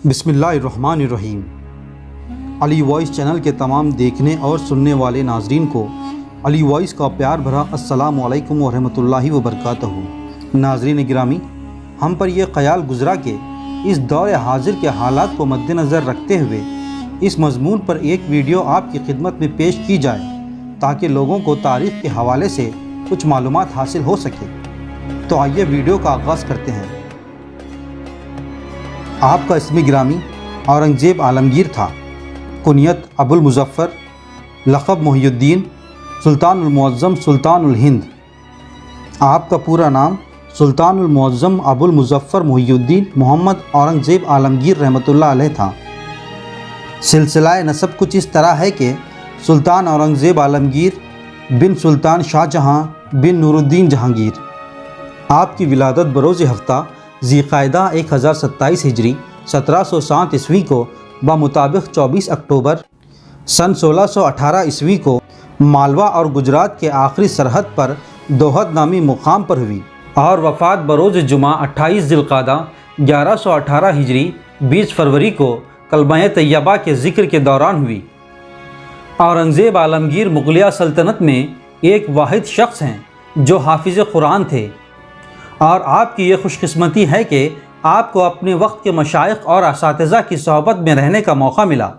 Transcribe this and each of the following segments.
بسم اللہ الرحمن الرحیم۔ علی وائس چینل کے تمام دیکھنے اور سننے والے ناظرین کو علی وائس کا پیار بھرا السلام علیکم ورحمۃ اللہ وبرکاتہ۔ ناظرین گرامی، ہم پر یہ خیال گزرا کہ اس دور حاضر کے حالات کو مد نظر رکھتے ہوئے اس مضمون پر ایک ویڈیو آپ کی خدمت میں پیش کی جائے تاکہ لوگوں کو تاریخ کے حوالے سے کچھ معلومات حاصل ہو سکے۔ تو آئیے ویڈیو کا آغاز کرتے ہیں۔ آپ کا اسم گرامی اورنگزیب عالمگیر تھا۔ کنیت ابو المظفر، لقب محی الدین، سلطان المعظم سلطان الہند۔ آپ کا پورا نام سلطان المعظم ابو المظفر محی الدین محمد اورنگزیب عالمگیر رحمۃ اللہ علیہ تھا۔ سلسلہ نسب کچھ اس طرح ہے کہ سلطان اورنگزیب عالمگیر بن سلطان شاہ جہاں بن نور الدین جہانگیر۔ آپ کی ولادت بروز ہفتہ ذی قعدہ 1027 ہجری 1707 عیسوی کو بمطابق 24 اکتوبر سن 1618 عیسوی کو مالوا اور گجرات کے آخری سرحد پر دوحد نامی مقام پر ہوئی، اور وفات بروز جمعہ 28 ذی القعدہ 1118 ہجری 20 فروری کو کلمہ طیبہ کے ذکر کے دوران ہوئی۔ اورنگزیب عالمگیر مغلیہ سلطنت میں ایک واحد شخص ہیں جو حافظ قرآن تھے، اور آپ کی یہ خوش قسمتی ہے کہ آپ کو اپنے وقت کے مشائخ اور اساتذہ کی صحبت میں رہنے کا موقع ملا،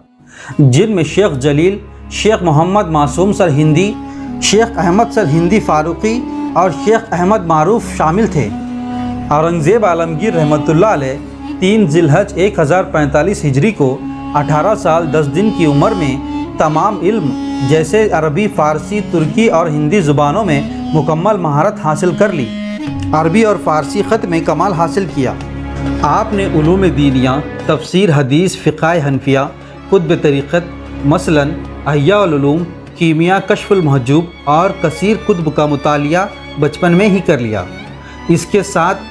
جن میں شیخ جلیل، شیخ محمد معصوم سر ہندی، شیخ احمد سر ہندی فاروقی اور شیخ احمد معروف شامل تھے۔ اورنگزیب عالمگیر رحمۃ اللہ علیہ 3 ذی الحج 1045 ہجری کو 18 سال 10 دن کی عمر میں تمام علم جیسے عربی، فارسی، ترکی اور ہندی زبانوں میں مکمل مہارت حاصل کر لی۔ عربی اور فارسی خط میں کمال حاصل کیا۔ آپ نے علوم دینیہ، تفسیر، حدیث، فقہ حنفیہ، کتب طریقت مثلاً احیاء العلوم، کیمیا، کشف المحجوب اور کثیر کتب کا مطالعہ بچپن میں ہی کر لیا۔ اس کے ساتھ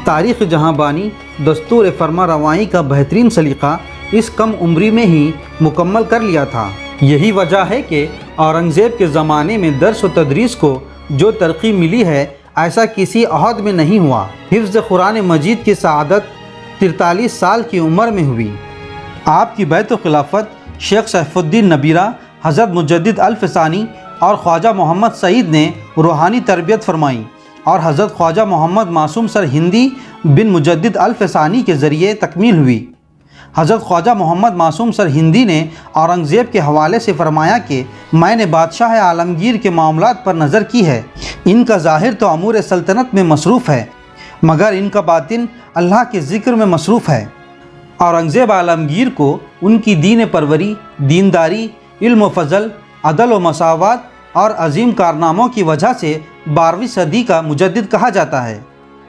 تاریخ جہاں بانی، دستور فرما روائی کا بہترین سلیقہ اس کم عمری میں ہی مکمل کر لیا تھا۔ یہی وجہ ہے کہ اورنگزیب کے زمانے میں درس و تدریس کو جو ترقی ملی ہے ایسا کسی عہد میں نہیں ہوا۔ حفظ قرآن مجید کی سعادت 43 سال کی عمر میں ہوئی۔ آپ کی بیعت و خلافت شیخ سیف الدین نبیرہ، حضرت مجدد الفسانی اور خواجہ محمد سعید نے روحانی تربیت فرمائی، اور حضرت خواجہ محمد معصوم سر ہندی بن مجدد الفسانی کے ذریعے تکمیل ہوئی۔ حضرت خواجہ محمد معصوم سر ہندی نے اورنگزیب کے حوالے سے فرمایا کہ میں نے بادشاہ عالمگیر کے معاملات پر نظر کی ہے، ان کا ظاہر تو امور سلطنت میں مصروف ہے مگر ان کا باطن اللہ کے ذکر میں مصروف ہے۔ اورنگزیب عالمگیر کو ان کی دین پروری، دینداری، علم و فضل، عدل و مساوات اور عظیم کارناموں کی وجہ سے 12ویں صدی کا مجدد کہا جاتا ہے۔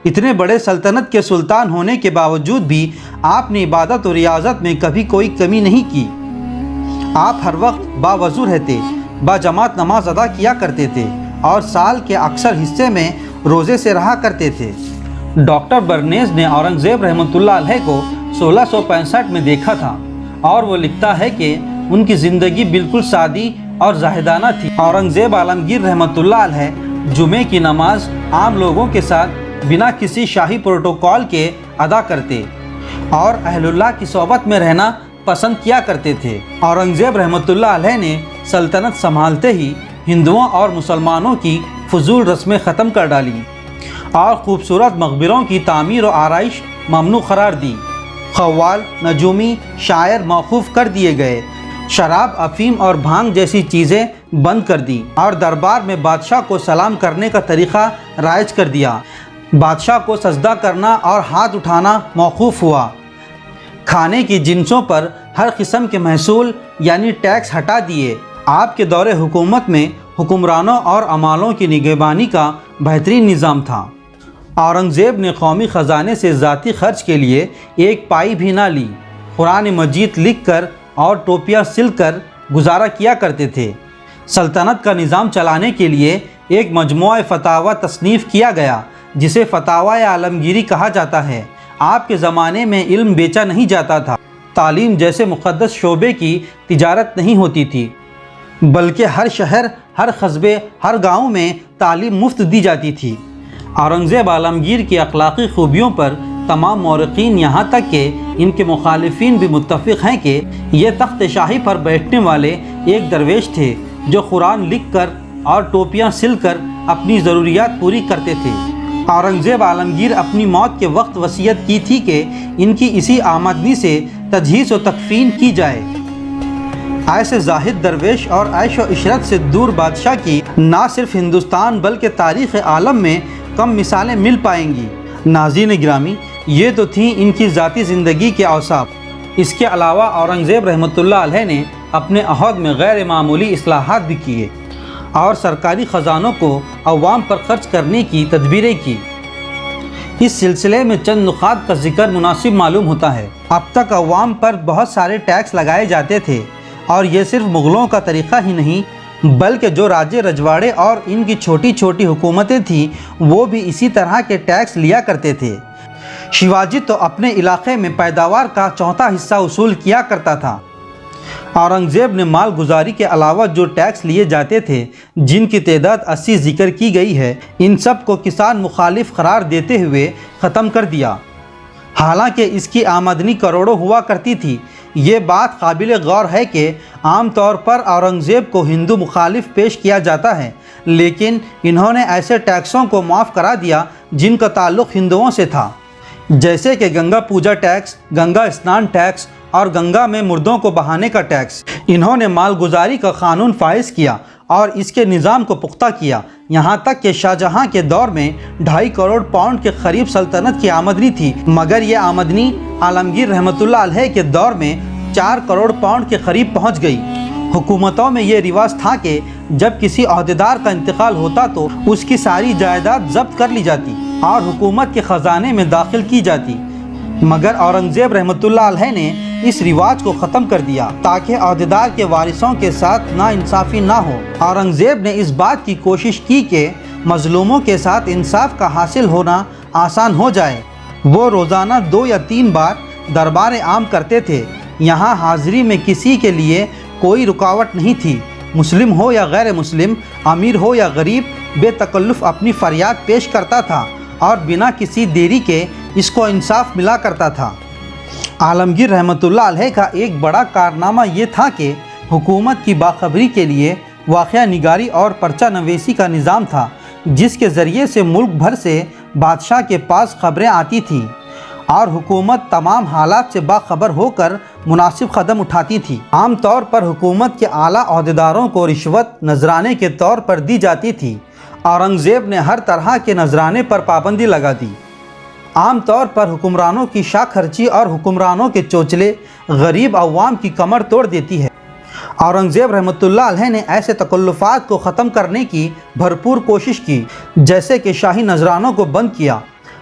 اتنے بڑے سلطنت کے سلطان ہونے کے باوجود بھی آپ نے عبادت و ریاضت میں کبھی کوئی کمی نہیں کی۔ آپ ہر وقت باوضو رہتے، با جماعت نماز ادا کیا کرتے تھے اور سال کے اکثر حصے میں روزے سے رہا کرتے تھے۔ ڈاکٹر برنیز نے اورنگزیب رحمۃ اللہ علیہ کو 1665 میں دیکھا تھا، اور وہ لکھتا ہے کہ ان کی زندگی بالکل سادی اور زاہدانہ تھی۔ اورنگزیب عالمگیر رحمۃ اللہ علیہ جمعے کی نماز عام لوگوں کے ساتھ بنا کسی شاہی پروٹوکول کے ادا کرتے اور اہل اللہ کی صحبت میں رہنا پسند کیا کرتے تھے۔ اورنگزیب رحمۃ اللہ علیہ نے سلطنت سنبھالتے ہی ہندوؤں اور مسلمانوں کی فضول رسمیں ختم کر ڈالی اور خوبصورت مقبروں کی تعمیر و آرائش ممنوع قرار دی۔ قوال، نجومی، شاعر موقوف کر دیے گئے، شراب، افیم اور بھانگ جیسی چیزیں بند کر دی، اور دربار میں بادشاہ کو سلام کرنے کا طریقہ رائج کر دیا۔ بادشاہ کو سجدہ کرنا اور ہاتھ اٹھانا موقوف ہوا۔ کھانے کی جنسوں پر ہر قسم کے محصول یعنی ٹیکس ہٹا دیے۔ آپ کے دور حکومت میں حکمرانوں اور عمالوں کی نگہبانی کا بہترین نظام تھا۔ اورنگزیب نے قومی خزانے سے ذاتی خرچ کے لیے ایک پائی بھی نہ لی۔ قرآن مجید لکھ کر اور ٹوپیاں سل کر گزارا کیا کرتے تھے۔ سلطنت کا نظام چلانے کے لیے ایک مجموعہ فتاوی تصنیف کیا گیا جسے فتاوی عالمگیری کہا جاتا ہے۔ آپ کے زمانے میں علم بیچا نہیں جاتا تھا، تعلیم جیسے مقدس شعبے کی تجارت نہیں ہوتی تھی، بلکہ ہر شہر، ہر قصبے، ہر گاؤں میں تعلیم مفت دی جاتی تھی۔ اورنگزیب عالمگیر کی اخلاقی خوبیوں پر تمام مورخین یہاں تک کہ ان کے مخالفین بھی متفق ہیں کہ یہ تخت شاہی پر بیٹھنے والے ایک درویش تھے جو قرآن لکھ کر اور ٹوپیاں سل کر اپنی ضروریات پوری کرتے تھے۔ اورنگزیب عالمگیر اپنی موت کے وقت وصیت کی تھی کہ ان کی اسی آمدنی سے تجہیز و تکفین کی جائے۔ ایسے زاہد درویش اور عیش و عشرت سے دور بادشاہ کی نہ صرف ہندوستان بلکہ تاریخ عالم میں کم مثالیں مل پائیں گی۔ ناظرین گرامی، یہ تو تھیں ان کی ذاتی زندگی کے اوصاف۔ اس کے علاوہ اورنگزیب رحمۃ اللہ علیہ نے اپنے عہد میں غیر معمولی اصلاحات بھی کیے اور سرکاری خزانوں کو عوام پر خرچ کرنے کی تدبیریں کی۔ اس سلسلے میں چند نکات کا ذکر مناسب معلوم ہوتا ہے۔ اب تک عوام پر بہت سارے ٹیکس لگائے جاتے تھے، اور یہ صرف مغلوں کا طریقہ ہی نہیں بلکہ جو راجے رجواڑے اور ان کی چھوٹی چھوٹی حکومتیں تھیں وہ بھی اسی طرح کے ٹیکس لیا کرتے تھے۔ شیواجی تو اپنے علاقے میں پیداوار کا چوتھا حصہ وصول کیا کرتا تھا۔ اورنگزیب نے مال گزاری کے علاوہ جو ٹیکس لیے جاتے تھے، جن کی تعداد 80 ذکر کی گئی ہے، ان سب کو کسان مخالف قرار دیتے ہوئے ختم کر دیا۔ حالانکہ اس کی آمدنی کروڑوں ہوا کرتی تھی۔ یہ بات قابل غور ہے کہ عام طور پر اورنگزیب کو ہندو مخالف پیش کیا جاتا ہے، لیکن انہوں نے ایسے ٹیکسوں کو معاف کرا دیا جن کا تعلق ہندوؤں سے تھا، جیسے کہ گنگا پوجا ٹیکس، گنگا اسنان ٹیکس اور گنگا میں مردوں کو بہانے کا ٹیکس۔ انہوں نے مال گزاری کا قانون فائز کیا اور اس کے نظام کو پختہ کیا، یہاں تک کہ شاہ جہاں کے دور میں 2.5 کروڑ پاؤنڈ کے قریب سلطنت کی آمدنی تھی، مگر یہ آمدنی عالمگیر رحمۃ اللہ علیہ کے دور میں 4 کروڑ پاؤنڈ کے قریب پہنچ گئی۔ حکومتوں میں یہ رواج تھا کہ جب کسی عہدیدار کا انتقال ہوتا تو اس کی ساری جائیداد ضبط کر لی جاتی اور حکومت کے خزانے میں داخل کی جاتی، مگر اورنگزیب رحمۃ اللہ علیہ نے اس رواج کو ختم کر دیا تاکہ عہدیدار کے وارثوں کے ساتھ ناانصافی نہ ہو۔ اورنگزیب نے اس بات کی کوشش کی کہ مظلوموں کے ساتھ انصاف کا حاصل ہونا آسان ہو جائے۔ وہ روزانہ 2 یا 3 بار دربار عام کرتے تھے۔ یہاں حاضری میں کسی کے لیے کوئی رکاوٹ نہیں تھی، مسلم ہو یا غیر مسلم، امیر ہو یا غریب، بے تکلف اپنی فریاد پیش کرتا تھا اور بنا کسی دیری کے اس کو انصاف ملا کرتا تھا۔ عالمگیر رحمۃ اللہ علیہ کا ایک بڑا کارنامہ یہ تھا کہ حکومت کی باخبری کے لیے واقعہ نگاری اور پرچہ نویسی کا نظام تھا، جس کے ذریعے سے ملک بھر سے بادشاہ کے پاس خبریں آتی تھیں اور حکومت تمام حالات سے باخبر ہو کر مناسب قدم اٹھاتی تھی۔ عام طور پر حکومت کے اعلیٰ عہدیداروں کو رشوت نذرانے کے طور پر دی جاتی تھی۔ اورنگزیب نے ہر طرح کے نذرانے پر پابندی لگا دی۔ عام طور پر حکمرانوں کی شاہ خرچی اور حکمرانوں کے چوچلے غریب عوام کی کمر توڑ دیتی ہے۔ اورنگزیب رحمۃ اللہ علیہ نے ایسے تکلفات کو ختم کرنے کی بھرپور کوشش کی، جیسے کہ شاہی نذرانوں کو بند کیا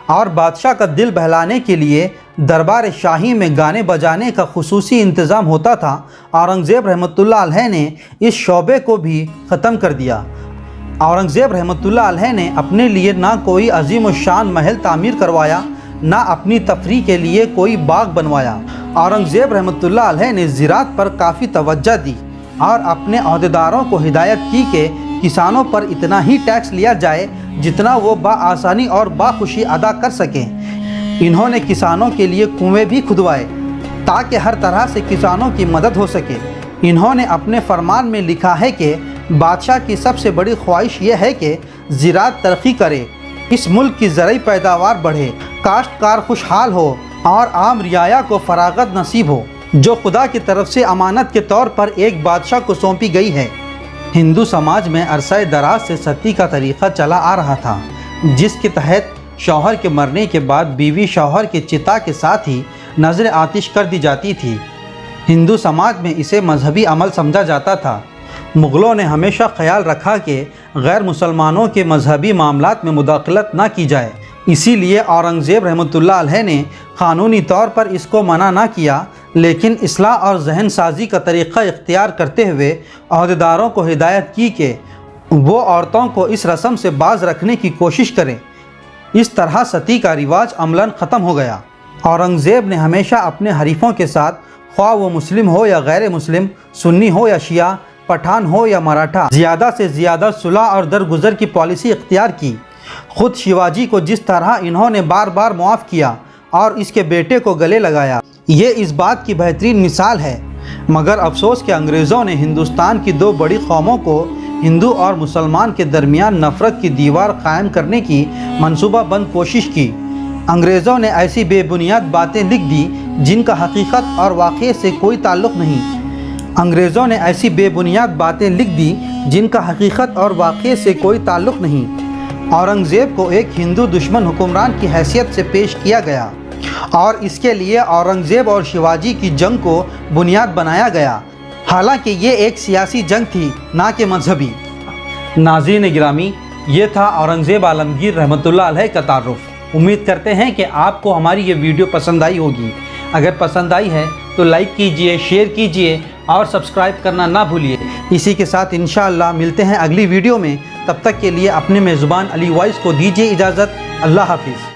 اور بادشاہ کا دل بہلانے کے لیے دربار شاہی میں گانے بجانے کا خصوصی انتظام ہوتا تھا۔ اورنگزیب رحمۃ اللہ علیہ نے اس شعبے کو بھی ختم کر دیا۔ اورنگزیب رحمۃ اللہ علیہ نے اپنے لیے نہ کوئی عظیم الشان محل تعمیر کروایا، نہ اپنی تفریح کے لیے کوئی باغ بنوایا۔ اورنگزیب رحمۃ اللہ علیہ نے زراعت پر کافی توجہ دی اور اپنے عہدیداروں کو ہدایت کی کہ کسانوں پر اتنا ہی ٹیکس لیا جائے جتنا وہ بآسانی اور باخوشی ادا کر سکیں۔ انہوں نے کسانوں کے لیے کنویں بھی کھدوائے تاکہ ہر طرح سے کسانوں کی مدد ہو سکے۔ انہوں نے اپنے فرمان میں لکھا ہے کہ بادشاہ کی سب سے بڑی خواہش یہ ہے کہ زراعت ترقی کرے، اس ملک کی زرعی پیداوار بڑھے، کاشتکار خوشحال ہو اور عام رعایا کو فراغت نصیب ہو، جو خدا کی طرف سے امانت کے طور پر ایک بادشاہ کو سونپی گئی ہے۔ ہندو سماج میں عرصہ دراز سے ستی کا طریقہ چلا آ رہا تھا، جس کے تحت شوہر کے مرنے کے بعد بیوی شوہر کی چتا کے ساتھ ہی نذر آتش کر دی جاتی تھی۔ ہندو سماج میں اسے مذہبی عمل سمجھا جاتا تھا۔ مغلوں نے ہمیشہ خیال رکھا کہ غیر مسلمانوں کے مذہبی معاملات میں مداخلت نہ کی جائے، اسی لیے اورنگزیب رحمۃ اللہ علیہ نے قانونی طور پر اس کو منع نہ کیا، لیکن اصلاح اور ذہن سازی کا طریقہ اختیار کرتے ہوئے عہدیداروں کو ہدایت کی کہ وہ عورتوں کو اس رسم سے باز رکھنے کی کوشش کریں۔ اس طرح ستی کا رواج عملاً ختم ہو گیا۔ اورنگزیب نے ہمیشہ اپنے حریفوں کے ساتھ، خواہ وہ مسلم ہو یا غیر مسلم، سنی ہو یا شیعہ، پٹھان ہو یا مراٹھا، زیادہ سے زیادہ صلح اور درگزر کی پالیسی اختیار کی۔ خود شیواجی کو جس طرح انہوں نے بار بار معاف کیا اور اس کے بیٹے کو گلے لگایا۔ یہ اس بات کی بہترین مثال ہے، مگر افسوس کہ انگریزوں نے ہندوستان کی دو بڑی قوموں کو ہندو اور مسلمان کے درمیان نفرت کی دیوار قائم کرنے کی منصوبہ بند کوشش کی۔ انگریزوں نے ایسی بے بنیاد باتیں لکھ دی جن کا حقیقت اور واقعے سے کوئی تعلق نہیں۔ انگریزوں نے ایسی بے بنیاد باتیں لکھ دی جن کا حقیقت اور واقعے سے کوئی تعلق نہیں۔ اورنگزیب کو ایک ہندو دشمن حکمران کی حیثیت سے پیش کیا گیا اور اس کے لیے اورنگزیب اور شیواجی کی جنگ کو بنیاد بنایا گیا، حالانکہ یہ ایک سیاسی جنگ تھی نہ کہ مذہبی۔ ناظرین گرامی، یہ تھا اورنگزیب عالمگیر رحمۃ اللہ علیہ کا تعارف۔ امید کرتے ہیں کہ آپ کو ہماری یہ ویڈیو پسند آئی ہوگی۔ اگر پسند آئی ہے تو لائک کیجئے، شیئر کیجئے اور سبسکرائب کرنا نہ بھولیے۔ اسی کے ساتھ انشاءاللہ ملتے ہیں اگلی ویڈیو میں، تب تک کے لیے اپنے میزبان علی وائس کو دیجیے اجازت۔ اللہ حافظ۔